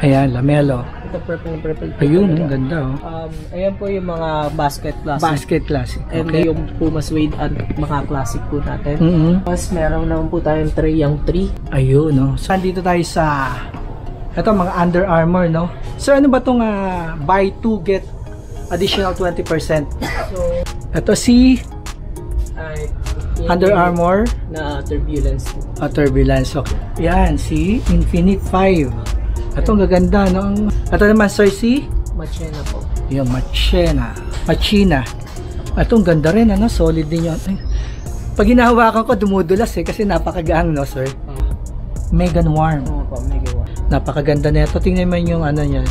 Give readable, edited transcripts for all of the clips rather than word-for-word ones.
Ayan, lamelo. Ito purple. Ayun, ang ganda oh. Ayan po yung mga basket classic. Basket classic. And Okay. yung Puma suede at mga classic po natin. Tapos meron naman po tayong tray, yung 3. ayun, no. So, andito tayo sa ito, mga Under Armour, no. So, ano ba itong buy 2 get additional 20%? So, Ito si Under Armour na turbulence. Turbulence. Okay. Yan, si Infinite 5. Ito, ang gaganda, no. Ito naman, sir, si Machina po. yung Machina. Ito, ang ganda rin, ano. Solid din yun. Ay, pag hinahawakan ko, dumudulas kasi napakagaang, no, sir. Megan Warm. Oo po, mega one. Napakaganda nito. Tingnan mo yung ano niya,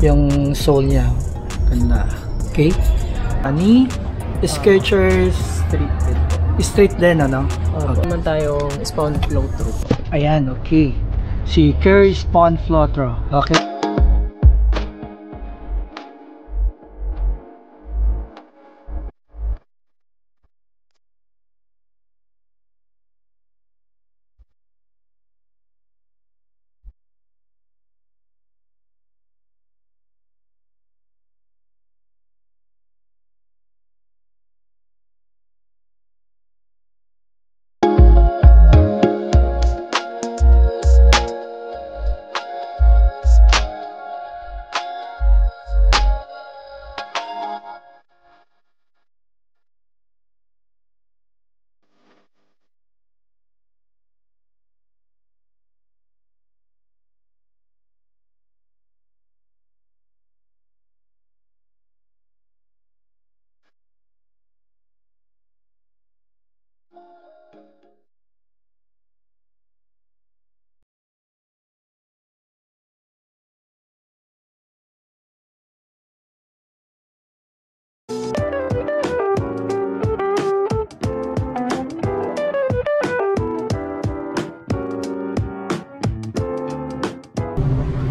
yung sole niya. Ganda. Okay? Ani Skechers straight din, ano? Okay. Naman tayong spawn flow through po. Ayan, okay. Si Curry Spawn Floater. Okay.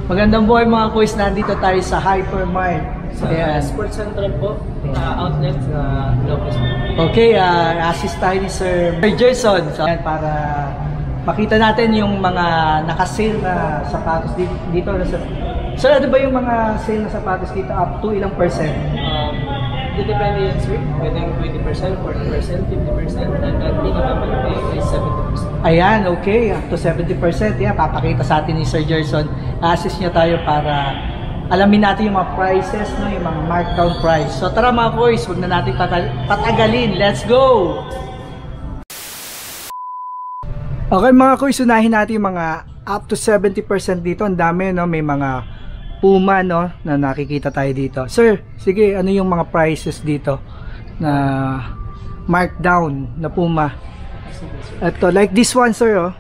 Magandang buhay mga kuys, nandito tayo sa Hypermart. Sa Sports Central po, outlet sa Lopez. Okay, assist tayo ni Sir Jason. So, para makita natin yung mga naka-sale na sapatos dito. Sir, ano ba yung mga sale na sapatos dito? Up to ilang percent? Depende yan, sir. Pwedeng 20%, 40%, 50%, and then pinakamalaki is 70%. Ayan, okay. Up to 70%. Yan, papakita sa atin ni Sir Gerson. Assist niya tayo para alamin natin yung mga prices, no? Yung mga markdown price. So tara mga boys, huwag na natin patagalin. Let's go! Okay mga boys, unahin natin yung mga up to 70% dito. Ang dami, no? May mga Puma, no, na nakikita tayo dito. Sir, sige, ano yung mga prices dito na markdown na Puma? Ito, like this one, sir, oh.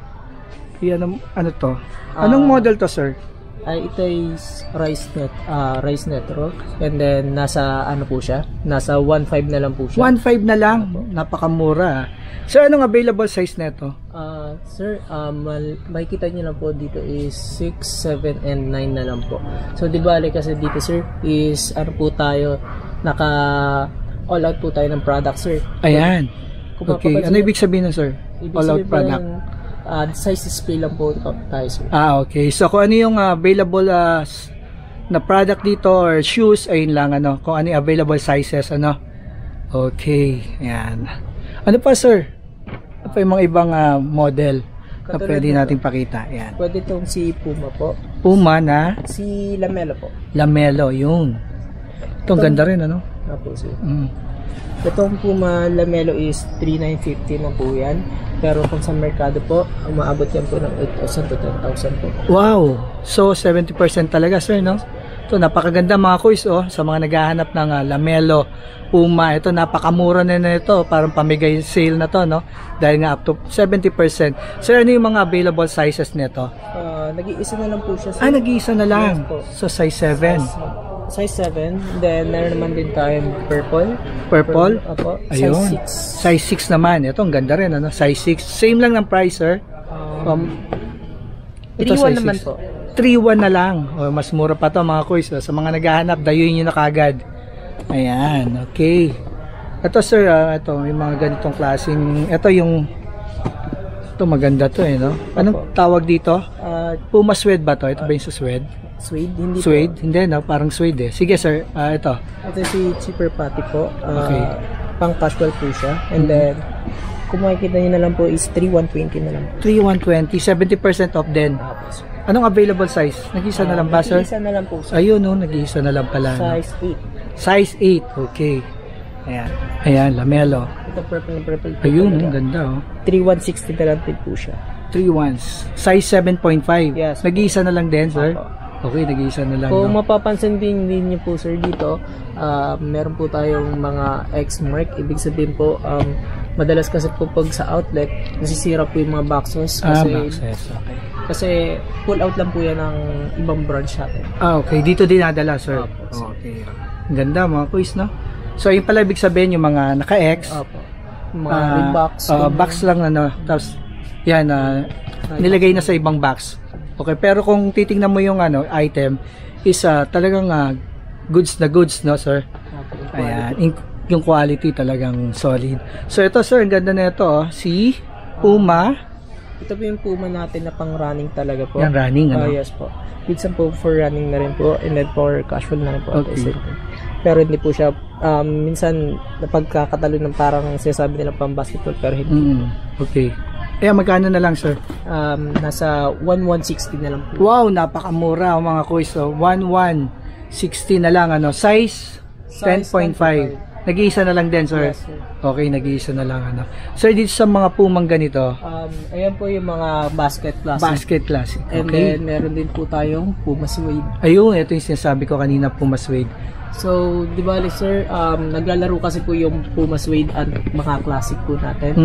Yan, ano to? Anong model to, sir? Ito is Rise Netro. And then, nasa ano po siya? Nasa 1.5 na lang po siya. 1.5 na lang? Napakamura. Sir, anong available size neto? Sir, makikita nyo lang po dito is 6, 7, and 9 na lang po. So, di bali kasi dito, sir, is ano po tayo, naka all out po tayo ng product, sir. Ayan. Okay. Ano ibig sabihin na, sir? All out product? Size display lang po tayo, sir. Okay. So, kung ano yung available na product dito or shoes, ayun lang, ano. Kung ano yung available sizes, ano. Okay. Ayan. Ano pa, sir? Ano pa yung mga ibang model na pwede natin pakita? Ayan. Pwede itong si Puma po. Puma na? Si Lamelo po. Lamelo, yun. Itong ganda rin, ano? Apo, sir. Itong Puma Lamelo is 3,950 na po yan. Pero kung sa merkado po, umaabot yan po ng 8,000 to 10,000 po. Wow! So, 70% talaga, sir, no? Ito, napakaganda mga kuys, oh. Sa mga naghahanap ng Lamelo, Puma. Ito, napakamura na ito. Parang pamigay sale na to, no? Dahil nga up to 70%. Sir, ano yung mga available sizes nito? Nag-iisa na lang po siya. Nag-iisa na lang. Yes, so, size 7. Size 7. Then, meron naman din tayong purple. Purple? Opo. Ayun. Size 6 naman. Ito, ang ganda rin, ano? Size 6. Same lang ng price, sir. 3,1 naman po. 3,1 na lang. O, mas mura pa to mga kuys. Sa mga naghahanap, dayuin nyo na kagad. Ayan, okay. Ito, sir, ito, yung mga ganitong klaseng, ito yung Ito maganda to eh, no? Anong tawag dito? Puma suede ba to? Ito ba yung sa suede? Suede, hindi Suede? po. Hindi, no? Parang suede eh. Sige sir, ito. Ito si cheaper patty po. Okay. Pang casual po siya. And then, kung makikita nyo na lang po is 3,120 na lang po. 3,120, 70% off din. Tapos, Anong available size? Nag-isa na lang ba sir? Nag-iisa na lang po sir. Ayun no, nag-iisa na lang pala. No? Size 8. Size 8, okay. Ayan, ayan, lamelo. Ito purple po. Ayun, ang ganda oh. 3,160 na lang din po siya. 3 size 7.5. Yes. Nag-iisa na lang din sir? Opo. Okay, nag-iisa na lang. Kung No? mapapansin din niyo po sir dito, meron po tayong mga X mark. Ibig sabihin po, madalas kasi po pag sa outlet, nasisira po yung mga boxes. Boxes, okay. Kasi pull out lang po yan ng ibang branch natin. Okay. Dito dinadala, sir. Opo, sir. Okay. Ang ganda, mga quiz, no? So, yung pala ibig sabihin, yung mga naka-X, Opo. Mga Reeboks. box lang, ano, tapos, yan, nilagay na sa ibang box. Okay, pero kung titingnan mo yung, item, is talagang goods na goods, no, sir? Opo, Ayan, yung quality talagang solid. So, ito, sir, ang ganda na ito, oh. Si Puma. Ito po yung Puma natin na pang running talaga po. Yan, running, ano? Yes po. Minsan po for running na rin po, and then for casual na rin po. Okay. Pero hindi po siya, minsan napagkakatalo ng parang sinasabi nila pang basketball, pero hindi. Okay. Eh, magkano na lang, sir? Nasa 1,160 na lang po. Wow, napakamura mga kuys. So, 1,160 na lang, ano. Size 10.5. Nag-iisa na lang din, sir. Yes, sir. Okay, nag-iisa na lang, ano. Sir, dito sa mga Pumang ganito, Ayan po yung mga basket classic. basket classic. And Okay. then, meron din po tayong Puma Suede. Ayun, ito yung sinasabi ko kanina, Puma Suede. So, di ba, sir, naglalaro kasi po yung Puma Suede at mga classic po natin.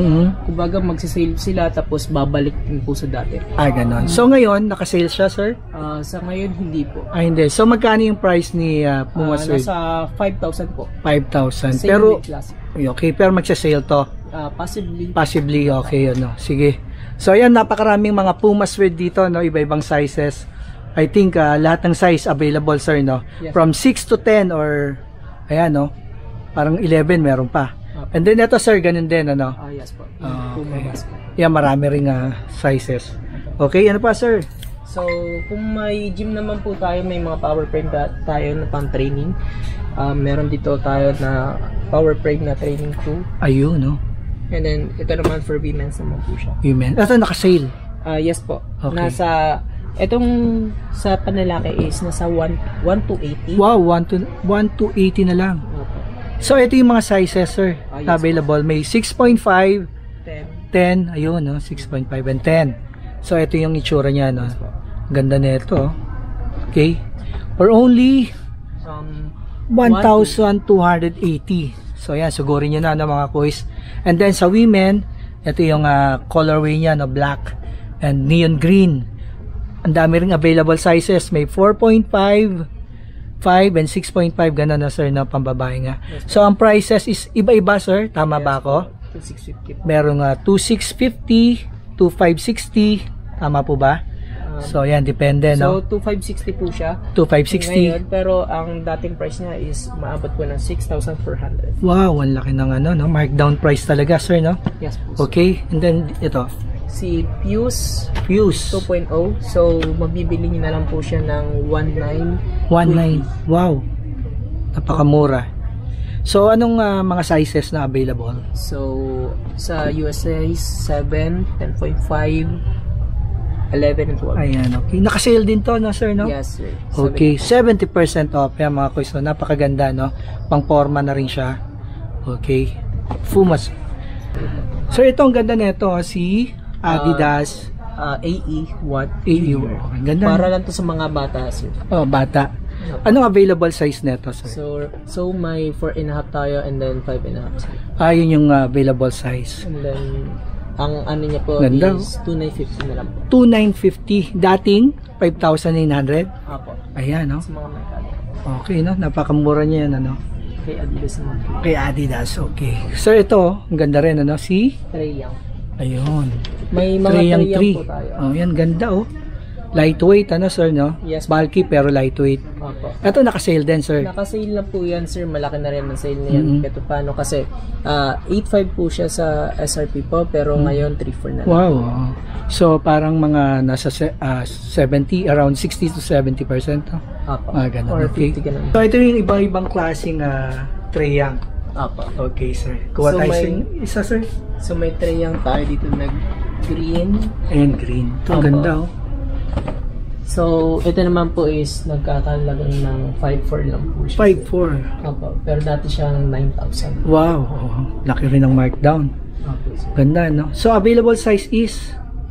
Kumbaga, magsisale sila tapos babalik din po sa dati. Ganon. So, ngayon, nakasale siya, sir? Sa ngayon, hindi po. Hindi. So, magkano yung price ni Puma Suede? Nasa 5,000 po. 5,000. Same Pero, with classic. okay, pero magsasale to. Possibly. Possibly, okay, ano. Sige. So, ayan, napakaraming mga Puma Suede dito, no? Iba-ibang sizes. I think lahat ng size available, sir, no? Yes. From 6 to 10 or, ayan, no? Parang 11 meron pa. Okay. And then, ito, sir, ganun din, ano? Yes po. Ah, Puma okay. basket. Yeah, marami ring sizes. Okay, ano pa, sir? So, kung may gym naman po tayo, may mga power frame tayo na pang training. Meron dito tayo na power frame na training tool. Ayun, no? And then, ito naman for women's naman po siya. Women. Ito, nakasale. Yes po. Okay. Itong sa panlalaki is nasa 1 to 80. Wow, 1 to 80 na lang. Opo. So, ito yung mga sizes, sir, Yes, na available. May 6.5, 10. 10, ayun, no? 6.5 and 10. So, ito yung itsura niya, no? Ganda na ito. Okay. For only 1,280. So, yan, sugurin nyo na, no, mga kuys. And then, sa women, ito yung colorway niya, no? Black and neon green. Ang dami ring available sizes. May 4.5, 5, and 6.5. Ganun na, sir, na pambabae nga. So, ang prices is iba-iba, sir. Tama ba ako? 2,650. Merong 2,650, 2,560. Tama po ba? So, yan, depende, no? So, 2,560 po siya. 2,560. Ngayon, pero ang dating price niya is maabot po ng 6,400. Wow, ang laki ng no? Markdown price talaga, sir, no? Yes po. Okay, and then ito. Si Fuse Fuse. 2.0. So, mabibili niyo na lang po siya ng 19. 1.9. Wow. Napakamura. So, anong mga sizes na available? So, sa USA, 7, 10.5, 11, and 12. Ayan, okay. Nakasale din to, no, sir, no? Yes, sir. Okay, 70% off. Yan, mga kuys, no? Napakaganda, no? Pang-forma na rin siya. Okay. Fumas. Sir, ito ang ganda nito, si Adidas AE1. AE. Ganda. Para lang to sa mga bata, sir. Oh, bata. Anong available size nito, sir? So may 4.5 tayo and then 5.5, sir. Yun yung available size. And then, ang ano niya po Ganda. is 2,950 na lang po. 2,950. Dating 5,900. Apo. Ayan, no? Sa mga mechanic. Okay, no? Napakamura niya yan, ano? Kay Adidas naman po. Kay Adidas, okay. Sir, ito, ang ganda rin, ano? Si? Trey Young. Ayun. May mga Trey Young Trey Young 3. po tayo. Oh, yan, ganda, oh. Lightweight, ano sir, no? Yes. Bulky pero lightweight. Opo. Ito naka-sale din, sir. Naka-sale na po yan, sir. Malaki na rin ang sale na yan. Ito paano kasi 8.5 po siya sa SRP po, pero ngayon 3.4 na lang. Wow. So parang mga nasa 70, around 60 to 70%. No? Opo. Ganun. Or Okay. 50 ganun. So ito yung ibang klaseng treyang. Opo. Okay, sir. Kuha So, tayo may- sa isa, sir. So may tray yung tayo dito green. And green. Ito, ang Opo. ganda, oh. So ito naman po is nagkakalaga ng 5.4 lang po siya. 5.4. Opo. Pero dati siya ng 9,000. Wow. Laki rin ng markdown. Opo, sir. Ganda, no? So, available size is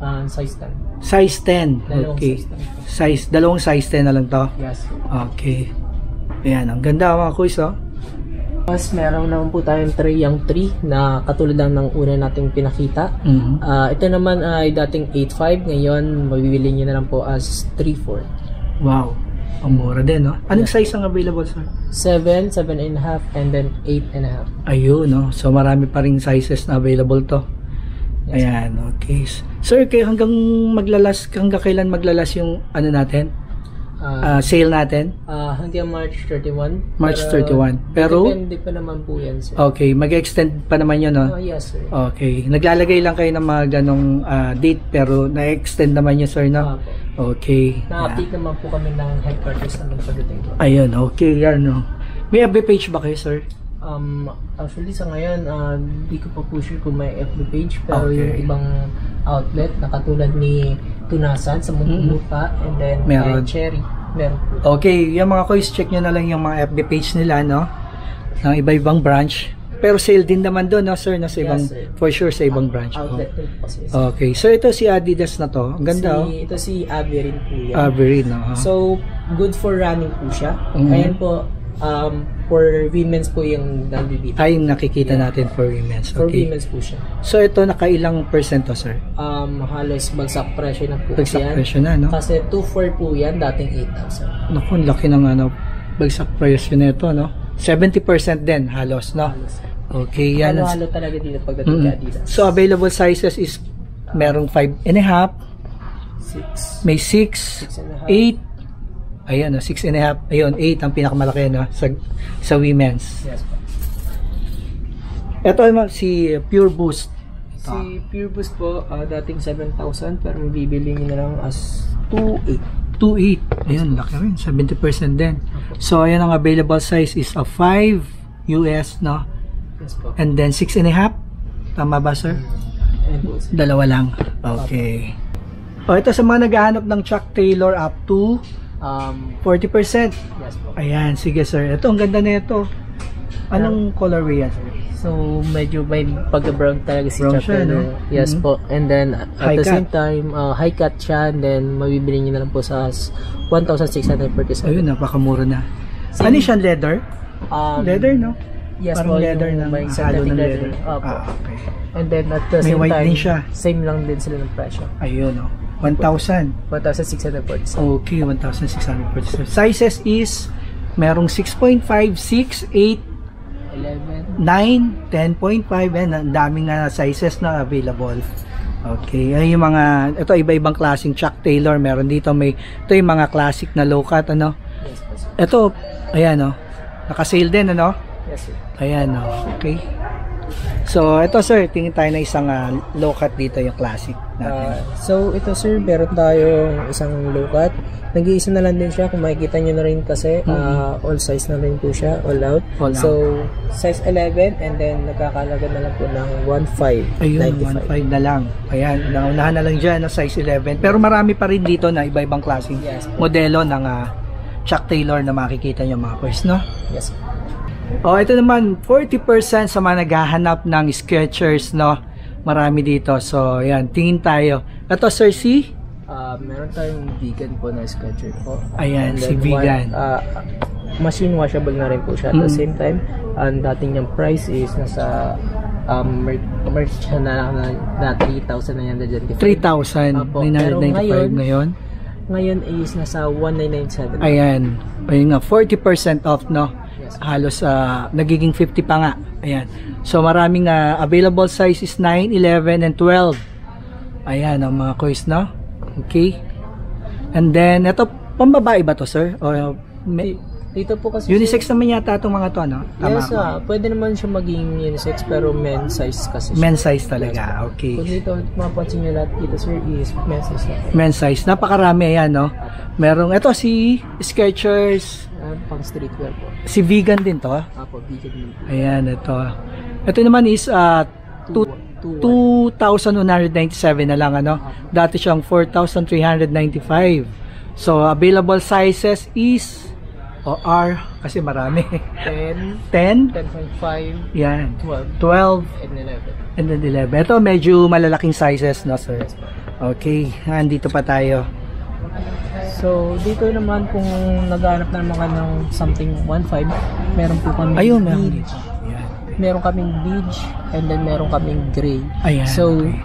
Size 10. size 10. Dalawang Okay. size 10. Dalawang size 10 na lang to. Yes. Okay. Ayan, ang ganda mga kuys, oh. Mas meron naman po tayong tray yung 3 na katulad lang ng una nating pinakita. Mhm. Ito naman ay dating 8.5. Ngayon, mabibili nyo na lang po as 3.4. Wow. Ang mura din, no? Anong size ang available, sir? 7, 7.5, and then 8.5. Ayun, no? So, marami pa ring sizes na available to. Yes. Ayan, okay. Sir, kayo hanggang kailan maglalas yung ano natin? Sale natin? Hanggang March 31. March 31. Pero, depende pa naman po yan, sir. okay, mag-extend pa naman yun, no? Yes, sir. Okay. Naglalagay lang kayo ng mga ganong date pero na-extend naman yun, sir, no? Okay. Na-update naman po kami ng headquarters namin pagdating po. Ayun, okay. Yan, no? May FB page ba kayo, sir? Actually sa ngayon, di ko pa po sure kung may FB page, pero Okay. yung ibang outlet na katulad ni Tunasan sa Muntinlupa and then Meron. Cherry, meron po. Okay. Yung mga kuys, check nyo na lang yung mga FB page nila, no? Ng iba-ibang branch. Pero sale din naman doon, no, sir? No? Sa ibang, Yes, sir. for sure, sa ibang branch. Outlet din po kasi. Okay. So, ito si Adidas na to. Ang ganda, oh. Ito si Avirin po yan. Avery, no? So, good for running po siya. Mhm. Ayan po, for women's po yung nabibili. Ay, yung nakikita natin for women's. For Okay. women's po siya. So, ito, nakailang percent to, sir? Halos bagsak presyo na po Bagsak yan. presyo na, no? Kasi 2.4 po yan, dating 8,000. Naku, ang laki ng ano, bagsak presyo nito, no? 70% din, halos, no? Okay, yan. Halo-halo talaga dito pagdating kay Adidas. So, available sizes is merong 5.5, 6, may 6, 6.5. 8, ayan, 6.5, ayun, 8 ang pinakamalaki, no? Sa women's. Yes po. Ito, si Pure Boost. Si Pure Boost po, dating 7,000 pero bibili nyo na lang as 2.8. 2.8, ayun, laki rin, 70% din. So, ayan, ang available size is a 5 US, no? Yes po. And then 6.5, tama ba, sir? Ayan po. Dalawa lang. Okay. O, ito sa mga naghahanap ng Chuck Taylor up to 40%. Yes po. Ayan, sige, sir. Ito, ang ganda na ito. Anong colorway yan, sir? So, medyo may pagka-brown talaga si Brown Chuck siya, Taylor. no? Yes po. And then, at High the cut. same time, high cut siya. And then, mabibili nyo na lang po sa 1,647. Ayun, napakamura na. Same. Ano siya, leather? Leather, no? Yes Parang po, leather yung na may halo synthetic ng leather. leather. Opo. Okay. And then, at the May same white time, din siya. same lang din sila ng presyo. Ayun, no? 1,000. 1,647. Okay, 1,647. Sizes is merong 6.5, 6, 8, 11. 9, 10.5, and ang daming sizes na available. Okay, ay yung mga, ito iba-ibang klaseng Chuck Taylor, meron dito, ito yung mga classic na low cut, ano? Yes po, sir. Ito, ayan, oh, naka-sale din, ano? Yes, sir. Ayan, oh, okay. So, ito, sir, tingin tayo na isang low cut dito, yung classic natin. So, ito, sir, meron tayong isang low cut. Nag-iisa na lang din siya. Kung makikita nyo na rin kasi, all size na rin po siya, all out. All out. So, size 11 and then nagkakalaga na lang po ng 1,595. Ayun, 1.5 na lang. Ayan, naunahan na lang dyan, no, size 11. Pero marami pa rin dito na iba-ibang klaseng Yes. modelo ng Chuck Taylor na makikita nyo, mga boys, no? Yes. Oh, ito naman 40% sa mga naghahanap ng Skechers, no. Marami dito. So, ayan, tingin tayo. Ito, Sir C. Meron tayong vegan po na Skechers po. Ayan, And si then vegan. Machine washable na rin po siya. At the same time, ang dating niyang price is nasa merch siya na 3,000 na yan na dyan. 3,995 ngayon. Ngayon is nasa 1,997. Ayan. Ayun nga, 40% off, no. Yes. Halos nagiging 50 pa nga. Ayan. So, maraming available sizes 9, 11, and 12. Ayan, ang mga kois, no. Okay. And then, ito, pambabae ba to, sir? O, Dito po kasi unisex naman yata itong mga to, no? Tama yes, ako. pwede naman siya maging unisex pero men's size kasi siya. Men's size talaga, okay. Kung dito, mapapansin nyo lahat dito, sir, is men's size na. Men's size, napakarami ayan, no? Merong, ito si Skechers, Pang streetwear po. si vegan din to. Apo, vegan din. Ayan, ito. Ito naman is 2,197 na lang, ano? Dati siyang 4,395. So, available sizes is o R, kasi marami. 10, 10, 10.5, yan, 12, 12, and 11. and then 11. Ito, medyo malalaking sizes, no, sir? Okay, andito pa tayo. So, dito naman kung naghahanap na naman ng something 1.5, meron po kami Ayun, meron beige. dito. Ayan. Meron kaming beige, and then meron kaming gray. Ayan, So, okay.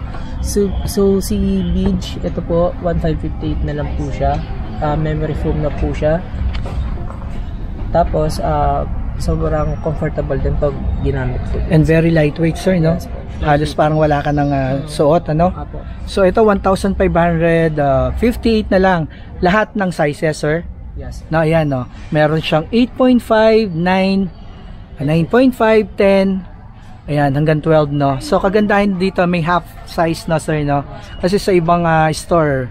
so si beige, ito po, 1.558 na lang po siya. Memory foam na po siya. Tapos, sobrang comfortable din pag ginamit ko. And very lightweight, sir, no? Yes, po. Halos parang wala ka ng suot, ano? Apo. So, ito, 1,558 na lang. Lahat ng sizes, sir. Yes. No, ayan, no? Meron siyang 8.5, 9, 9.5, 10, ayan, hanggang 12, no? So, kagandahan dito, may half size na, sir, no? Kasi sa ibang store,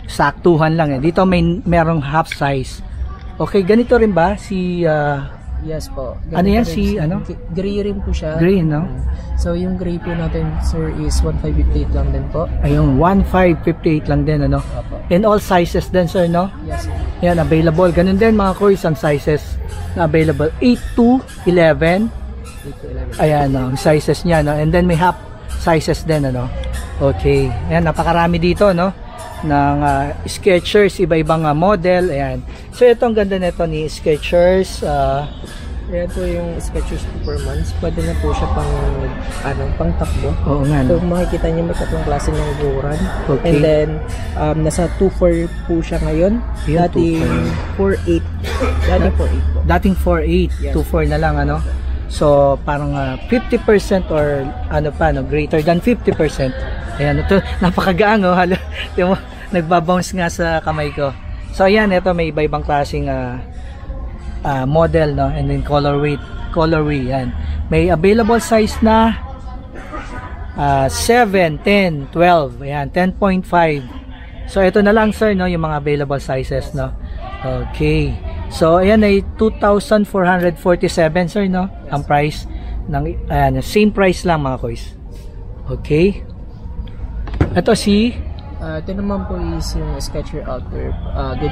saktuhan lang, eh. Dito, merong half size. Okay, ganito rin ba? Si, Yes po. ano yan? Ganito Si, rin. ano? Gray rin po siya. Gray, no? So, yung gray po natin, sir, is 1.558 lang din po. Ayun, 1,558 lang din, ano? Apo. In all sizes din, sir, no? Yes. Yan, available. Ganun din, mga koys, ang sizes na available. 8 to 11. 8 to 11. Ayan, no, ang sizes niya, no? And then may half sizes din, ano? Okay. Ayan, napakarami dito, no? Ng Skechers, iba-ibang model. Ayan. So, ito ang ganda nito ni Skechers. Ayan po yung Skechers Performance. Pwede na po siya pang takbo. Oo nga, So, no? makikita niyo may tatlong klase ng buran. Okay. And then, nasa 2.4 po siya ngayon. Ayan, Dating 4.8. Dating 4.8 po. Dating 4.8, Yes. 2.4 na lang, ano? So, parang 50% or ano pa, no? Greater than 50%. Ayan, ito, napakagaan, oh. Nagbabounce nga sa kamay ko. So, ayan, ito may iba-ibang klaseng model, no? And then colorway, yan. May available size na 7, 10, 12, ayan, 10.5. So, ito na lang, sir, no? Yung mga available sizes, no? Okay. So, ayan ay 2,447, sir, no? Ang price ng same price lang, mga koys. Okay. Ito si Ito naman po is yung Skechers outerwear. Good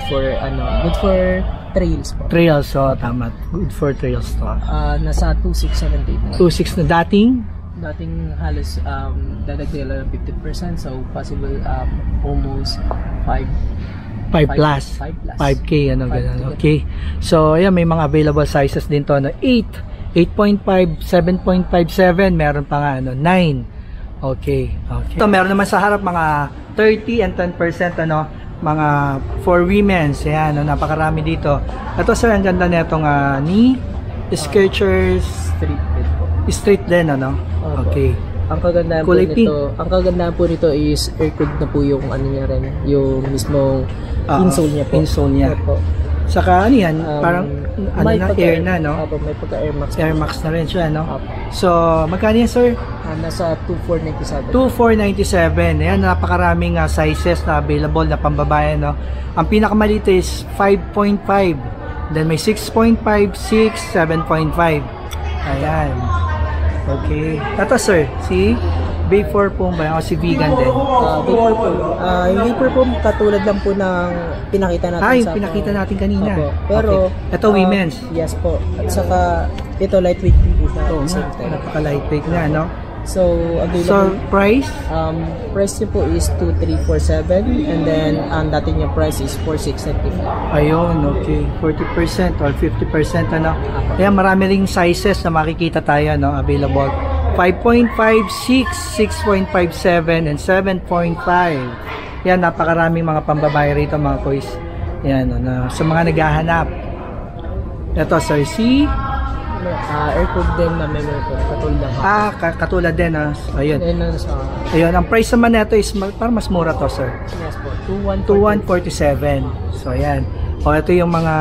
for trails po. trails, so tama. Good for trails to. Nasa 2,678 na. 2.6 na dating Dating halos dadagdag lang ng 50%, so possible almost 5 plus 5K, ano, ganun. Okay. So, ayan, may mga available sizes din to, no? 8, 8.5, 7.57, meron pa nga, ano, 9. Okay. So, meron naman sa harap mga 30 and 10%, ano, mga for women's. Ayan, no, napakarami dito. Ito, sir, ang ganda nitong ni Skechers street din, ano? Okay. Ang kagandahan po Kulay nito, is air-cooled na po yung ano niya rin, yung mismong insole niya po. Insole niya. Opo. Saka ano yan, parang ano may na, air na, no? Opo, may pagka-Air Max. Air Max na rin siya, no? Opo. So, magkano yan, sir? Nasa 2,497. 2,497. Ayan, napakaraming sizes na available na pambabae, no? Ang pinakamaliit is 5.5. Then may 6.5, 6, 7.5. Ayan. Okay. Ito, sir, si Vapor Foam ba? O si vegan din? Vapor Foam. Yung Vapor Foam katulad lang po ng pinakita natin Yung pinakita natin kanina. Opo. Pero, okay. Ito, women's. Yes po. At saka, ito lightweight din po siya. Oo, Same time. napaka-lightweight na, no? So, available. So, price? Price niyo po is 2,347 and then ang dati niya price is 4,695. Ayun, okay. 40% or 50%, ano? Ayan, marami ring sizes na makikita tayo, no? Available. 5.5, 6, 6.57, and 7.5. Yan, napakaraming mga pambabae rito, mga koys. Yan, no? Sa mga naghahanap. Ito, sir, si Air-cooled din na memory po. Katulad lang. Katulad din, So, ayun. Sa... Ayun, ang price naman nito is parang mas mura to, sir. Yes po. 2147. So, ayan. O, ito yung mga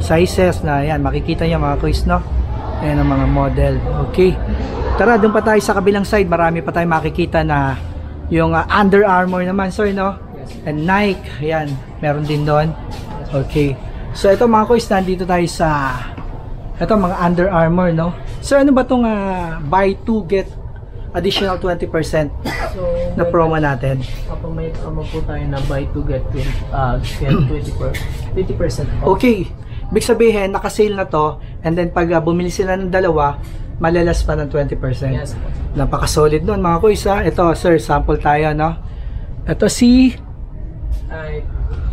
sizes na, ayan, makikita nyo mga kuys, no? Ayan ang mga model. Okay. Tara, dun pa tayo sa kabilang side. Marami pa tayo makikita na yung Under Armour naman, sir, no? And Nike. Ayan, meron din doon. Okay. So, ito mga kuys, nandito tayo sa ito mga Under Armour, no? Sir, ano ba itong buy 2 get additional 20% na promo natin? Kapag may promo po tayo na buy 2 get 20% off. Okay. Ibig sabihin, naka-sale na to, and then pag bumili sila ng dalawa, malalas pa ng 20%. Yes. Napaka-solid nun mga kuys, ha? Ito, sir, sample tayo, no? Ito si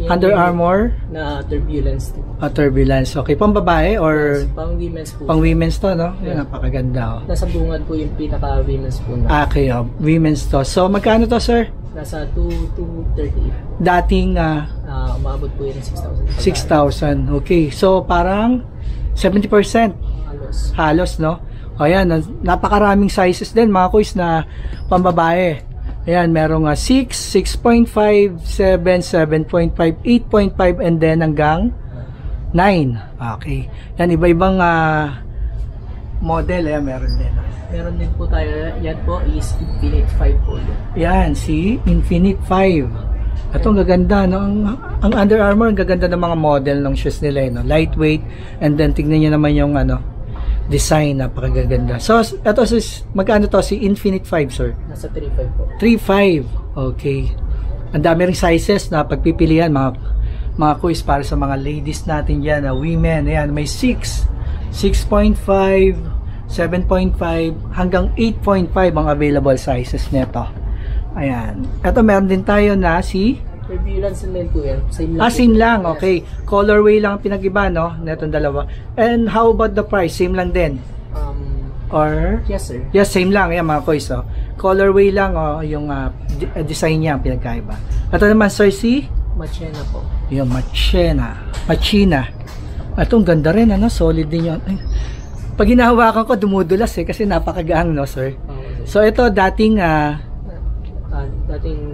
Under Armour na Turbulence. Turbulence. Okay, pang babae or pang women's po. Pang women's to, no? Yeah. Napakaganda, oh. Nasa bungad po yung pinaka-women's po na. Okay, women's to. So, magkano to, sir? Nasa 238. Dating umabot po yun 6,000. 6,000. Okay. So, parang 70%. Halos, no? O, ayan. Napakaraming sizes din, mga kuys, na pambabae. Ayan, merong 6, 6.5, 7, 7.5, 8.5, and then hanggang 9. Okay. Yan, iba-ibang model. Ayan, meron din. Meron din po tayo. Yan po is Infinite 5 po. Yan, si Infinite 5. Ito, ang gaganda, no? Ang Under Armour, ang gaganda ng mga model ng shoes nila, no? Lightweight, and then tignan nyo naman yung design, napakaganda. So, ito, magkano to? Si Infinite 5, sir? Nasa 3.5 po. 3.5. Okay. Ang dami ring sizes na pagpipilian, mga kuys, para sa mga ladies natin dyan, women. Ayan, may 6, 6.5, 7.5, hanggang 8.5 ang available sizes nito. Ayan. Ito, meron din tayo na si Turbulence din po yan. Same lang. Same lang. Okay. Colorway lang ang pinag-iba, no? Netong dalawa. And how about the price? Same lang din? Or? Yes, sir. Yes, same lang. Ayan, mga kuys, oh. Colorway lang, yung design niya ang pinagkaiba. Ito naman, sir, si? Machina po. Yung Machina. Ito, ang ganda rin, Solid din yun. Ay, pag hinahawakan ko, dumudulas, kasi napakagaang, no, sir? Okay. So, ito, dating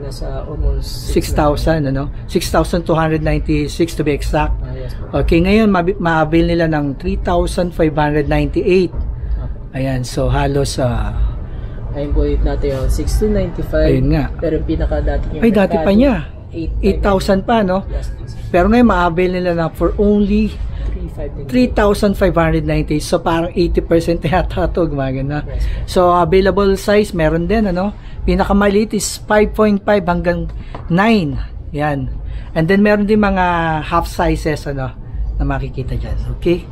nasa almost 6,000, 6,296 to be exact. Yes, okay, ngayon ma-avail nila ng 3,598. Ayan, so halos ayun po natin yung 6,295. Ayun nga. Pero yung pinaka dati ay dati pa niya 8,000 pa, no? Yes. Pero ngayon ma-avail nila na for only 3,590. So parang 80% yata ito gumagana. Yes. So available size meron din, pinakamaliit is 5.5 hanggang 9. Yan. And then meron din mga half sizes na makikita diyan. Okay?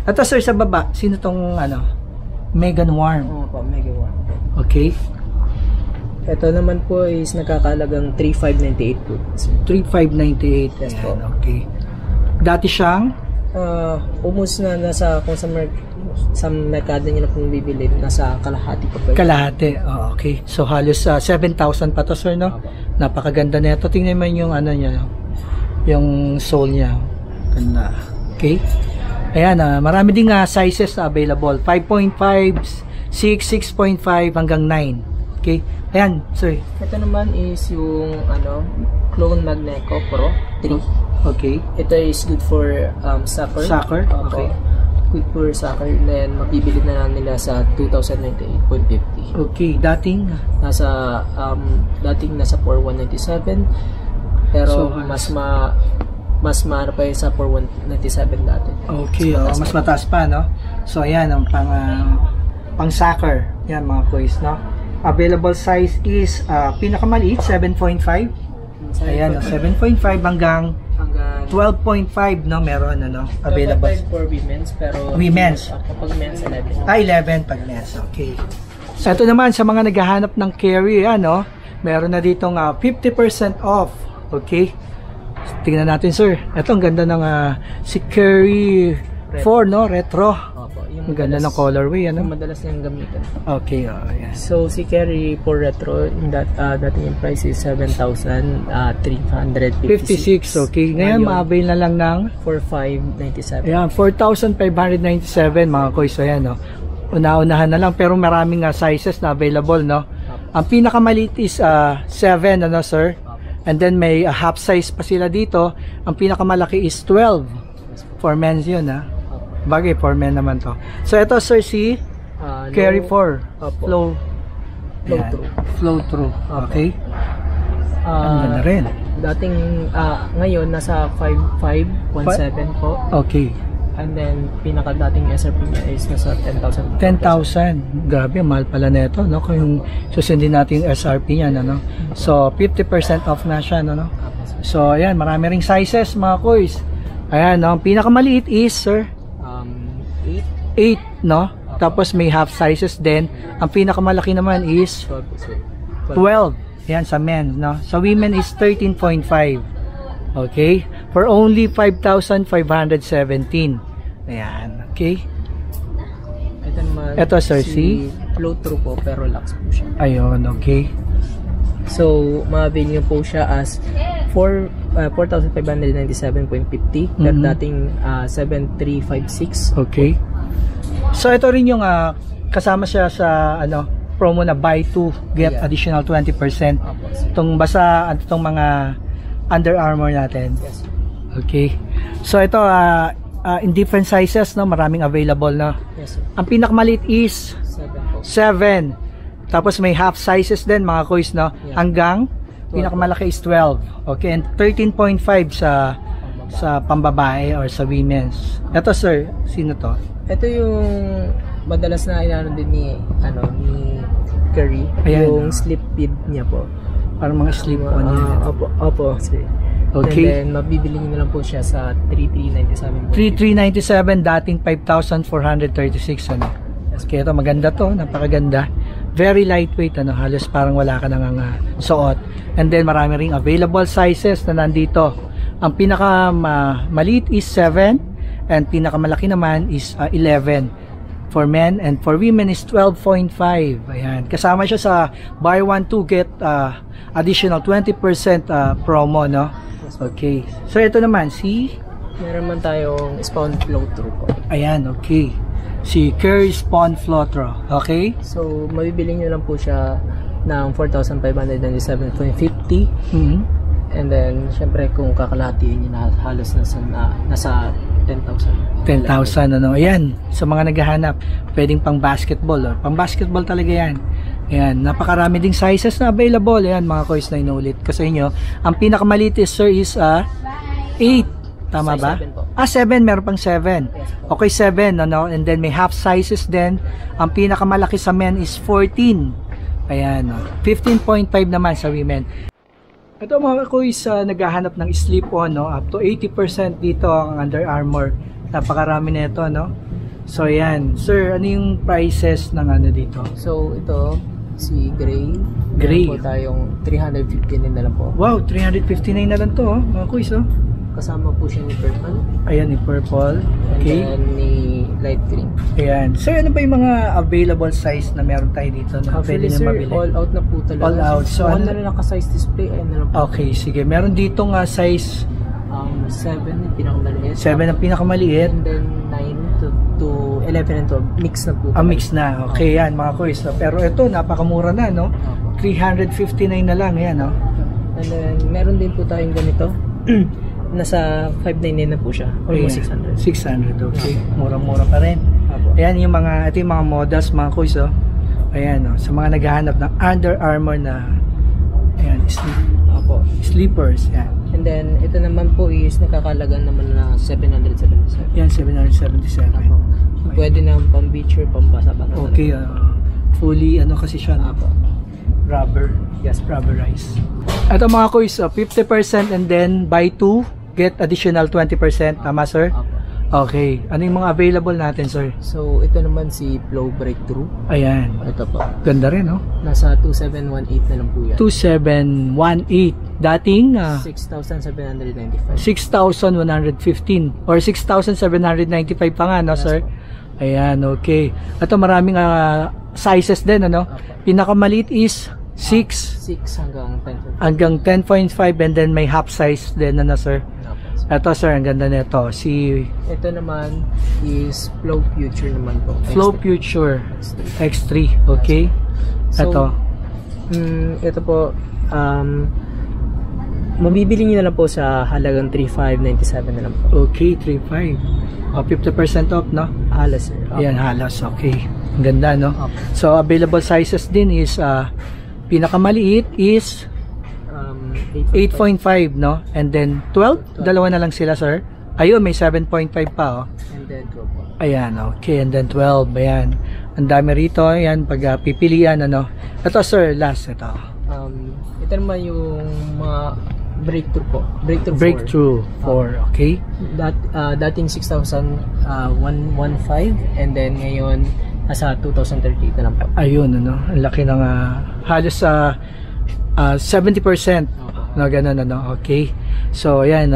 At sir, sa baba, sino tong Megan Warm? Oo po, Megan Warm. Okay. Ito naman po is nakakalagang 3,598 po. 3,598. Yes Yan, po. okay. Dati siyang almost na nasa kung sa merkado niyo na pong bibili, nasa kalahati pa po. Kalahati. Oh, okay. So halos 7,000 pa to, sir, no? Okay. Napakaganda nito. Tingnan mo yung niya, yung sole niya. Ganda. Okay. Ayan, marami ding sizes na available. 5.5, 6, 6.5 hanggang 9. Okay. Ayan, sir. Ito naman is yung Clone Magneco Pro 3. Okay. Ito is good for soccer. Soccer? Okay. Good for soccer. Then, mabibili na lang nila sa 2,098.50. Okay. Dating nasa 4,197. Pero so, mas maano pa yun sa 4,197 dati. Okay. Mas mataas pa, no? So, ayan, ang pang soccer. Yan, mga kuys, no? Available size is pinakamaliit, 7.5. Ayan, 7.5 hanggang 12.5, no? Meron, available. 12.5 for women's, pero women's. Pag men's, 11. 11 pag men's. Okay. So, ito naman, sa mga naghahanap ng carry, meron na ditong 50% off. Okay. Tingnan natin, sir. Ito, ang ganda ng si Carry 4, no? Retro. Opo. Yung Ang ganda ng colorway, ano? Yung madalas niyang gamitin. Okay, yan. So, si Kerry for retro, in that, dating yung price is 7,356. 56, okay. Ngayon, ma-avail na lang ng? For 597. Ayan, 4,597 mga koys. Ayan, no? Una-unahan na lang, pero maraming sizes na available, no? Ang pinakamaliit is 7, ano, sir? And then may half size pa sila dito. Ang pinakamalaki is 12. For men's yun, ha? Bagay, for men naman to. So, ito, sir, si Carry 4. Flow through. Flow through. Okay. Ang ganda rin. Dating, ngayon, nasa 5,517 po. Okay. And then, pinaka-dating SRP niya is nasa 10,000. 10,000. Grabe, mahal pala nito, no? Kung yung susundin natin yung SRP niya, no? So, 50% off na siya, no? So, ayan, marami ring sizes, mga koys. Ayan, no? Ang pinakamaliit is, sir? 8, no? Tapos may half sizes din. Ang pinakamalaki naman is 12. Yan sa men, no? Sa women is 13.5. Okay? For only 5,517. Ayan, okay? Ito naman, ito, sir, si flow through po, pero lax po siya. Ayun, okay. So, ma-avail nyo po siya as 4,597.50. Pero dating 7,356. Okay. So, ito rin yung kasama siya sa promo na buy 2, get additional 20%. Itong basta, itong mga Under Armour natin. Yes. Okay. So, ito, in different sizes, no? Maraming available, no? Yes, sir. Ang pinakamaliit is 7. Tapos may half sizes din, mga koys, no? Yeah. Hanggang pinakamalaki is 12. Okay, and 13.5 sa pambabae or sa women's. Ito, sir, sino to? Ito yung madalas na inaano din ni Curry. Ayan, yung slip feed niya po. Parang mga slip on yun. Opo. Okay. And then mabibili niyo na lang po siya sa 3,397. 3,397, dating 5,436, ano? Okay, ito maganda to, napakaganda. Very lightweight, ano, halos parang wala ka nang suot. And then marami ring available sizes na nandito. Ang pinaka maliit is 7 and pinakamalaki naman is 11 for men, and for women is 12.5. Ayan, kasama siya sa buy 1 2 get additional 20% promo, no? Okay. So ito naman meron man tayong spawn flow through po. Ayan, okay. Si Curry Spawn Floatro. Okay? So, mabibili nyo lang po siya ng 4,597.50. And then, syempre, kung kakalatiin nyo na halos nasa 10,000. 10,000, ano. Ayan, sa mga naghahanap, pwedeng pang basketball. Pang basketball talaga yan. Ayan, napakarami ding sizes na available. Ayan, mga koys na inulit ko sa inyo. Ang pinakamaliit sir is 8. Tama ba? 7, meron pang 7. Okay, 7, ano? And then may half sizes din. Ang pinakamalaki sa men is 14. Ayan, 15.5 naman sa women. Ito mga kuys, naghahanap ng slip-on, no? Up to 80% dito ang Under Armour. Napakarami nito, no? So, ayan. Sir, ano yung prices ng dito? So, ito, si Gray. Gray. Po tayong 359 na lang po. Wow, 359 na lang to, mga kuys, oh. Kasama po siya ni purple. Ayan, ni purple. Okay. And then ni light green. Ayan. So, ano ba yung mga available size na meron tayo dito na pwede na mabili? All out na po talaga. All out. So, ano na naka-size display, ayun na lang po. Okay, sige. Meron dito nga size 7 yung pinakamaliit. 7 ang pinakamaliit. And then 9 to 11 and 12. Mix na po. Mix na. Okay, yan mga kuys. Pero ito, napakamura na, no? 359 na lang, yan, no? And then, meron din po tayong ganito. Nasa 599 na po siya. Almost 600. 600, okay. Murang-mura pa rin. Ayan yung ito yung mga models, mga kuys, oh. Ayan, oh. Sa mga naghahanap ng Under Armour na ayan, sleepers, yan. And then, ito naman po is nakakalaga naman na 777. Yan, 777. Pwede na pang beach or pang basa-basa. Okay, fully, kasi siya, rubber. Yes, rubberized. Ito mga kuys, 50% and then buy 2, get additional 20%. Tama, sir? Okay. Ano yung mga available natin, sir? So, ito naman si Flow Breakthrough. Ayan. Ito po. Ganda rin, no? Nasa 2,718 na lang po yan. 2,718. Dating 6,795. 6,115 or 6,795 pa nga, no, sir? Ayan, okay. Ito maraming sizes din, ano? Pinakamaliit is 6 hanggang 10. hanggang 10.5 and then may half size din, ano sir? Ito sir, ang ganda nito. Ito naman is Flow Future naman po. Flow Future X3. Okay. So, ito po, mabibili nyo na lang po sa halagang 3,597 na lang po. Okay, 3.5. 50% off, no? Halos sir. Yan, halos. Okay. Ang ganda, no? So, available sizes din is, pinakamaliit is 8.5, no? And then 12, dalawa na lang sila, sir. Ayun, may 7.5 pa, oh. And then 12 po. Ayan, okay. And then 12, ayan. Ang dami rito, ayan, pag pipilian, ano. Ito, sir, last, ito. Ito naman yung mga breakthrough po. Breakthrough 4, okay. Dating 6,115 and then ngayon nasa 2,038 na lang po. Ayun, ano. Ang laki ng halos 70%. No, ganun, ano. Okay. So, ayan,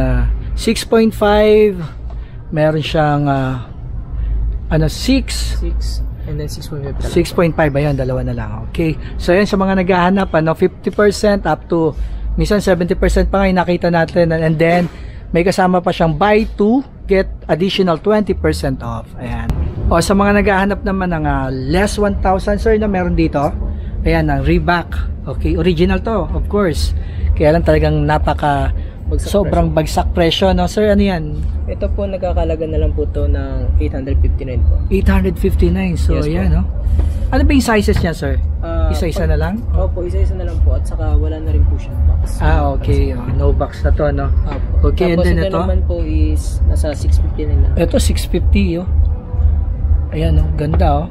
6.5. Meron siyang 6 and then 6.5. 6.5, ayan, dalawa na lang. Okay. So, ayan, sa mga naghahanap, 50% up to minsan 70% pa nga yung nakita natin. And then, may kasama pa siyang buy 2, get additional 20% off. Ayan. O, sa mga naghahanap naman ng less 1,000, sir, na meron dito. Ayan, ang Reebok. Okay, original to, of course. Kaya lang talagang sobrang bagsak presyo, no? Sir, ano yan? Ito po, nagkakalaga na lang po to ng 859 po. 859, so yes, ayan, no? Ano ba yung sizes niya, sir? Isa-isa na lang? Opo, isa-isa na lang po. At saka wala na rin po siyang box. Okay. No box na to, no? Okay, tapos and then ito naman po is nasa 659 na. Ito, 650, oh. Ayan, oh. Ganda, oh.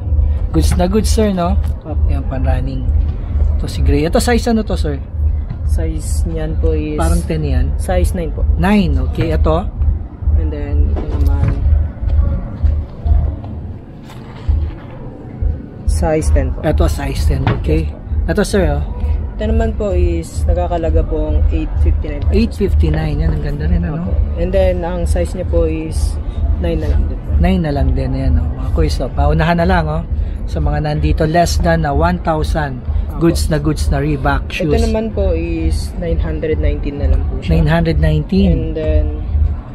Goods na goods, sir, no? Ayan, pan-running. Ito si Gray. Ito, size ano to, sir? Size niyan po is... Parang 10 yan? Size 9 po. 9, okay. Ito? And then, ito naman... Size 10 po. Ito, size 10, okay. Ito, sir, oh. Ito naman po is nakakalaga pong 859 po. 859, yan. Ang ganda rin, ano? And then, ang size niya po is 9 na lang din. 9 na lang din, ayan, oh. Mga kuys, oh. Paunahan na lang, oh. Sa mga nandito, less than 1,000 goods na Reebok shoes. Ito naman po is 919 na lang po siya. 919. And then,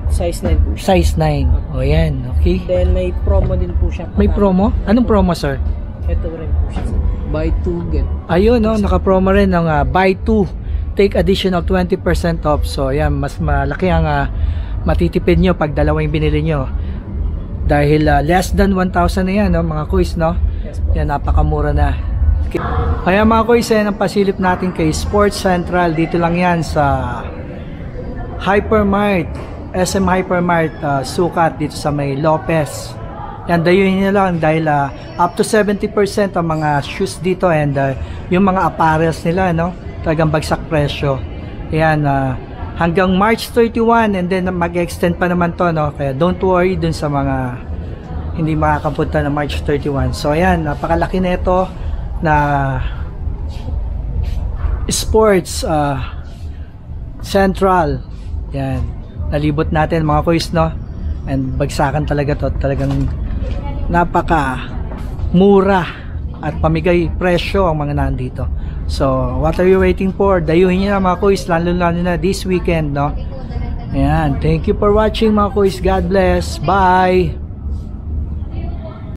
size 9 po siya. Size 9. O, yan. Okay. Then, may promo din po siya. May promo? Anong promo, sir? Ito rin po siya. Buy 2, get. Ayun, no? Naka-promo rin ng buy 2, take additional 20% off. So, yan. Mas malaki ang matitipid nyo pag dalawa yung binili nyo. Dahil less than 1,000 na yan, no? Mga kuys, no? Yes po. Yan, napakamura na. Kaya mga kuys, yan ang pasilip natin kay Sports Central. Dito lang yan sa Hypermart, SM Hypermart, Sukat, dito sa may Lopez. Yan, dayuhin nyo lang dahil up to 70% ang mga shoes dito and yung mga apparels nila, no? Talagang bagsak presyo. Yan, hanggang March 31 and then mag-extend pa naman to, no? Kaya don't worry dun sa mga hindi makakapunta na March 31. So ayan, napakalaki na ito na Sports Central. Yan, nalibot natin mga kuys, no? And bagsakan talaga to, talagang napaka mura at pamigay presyo ang mga nandito. So what are you waiting for? Dayuhin nyo na mga kuys, lalo na this weekend, no? Ayan, thank you for watching mga kuys. God bless, bye.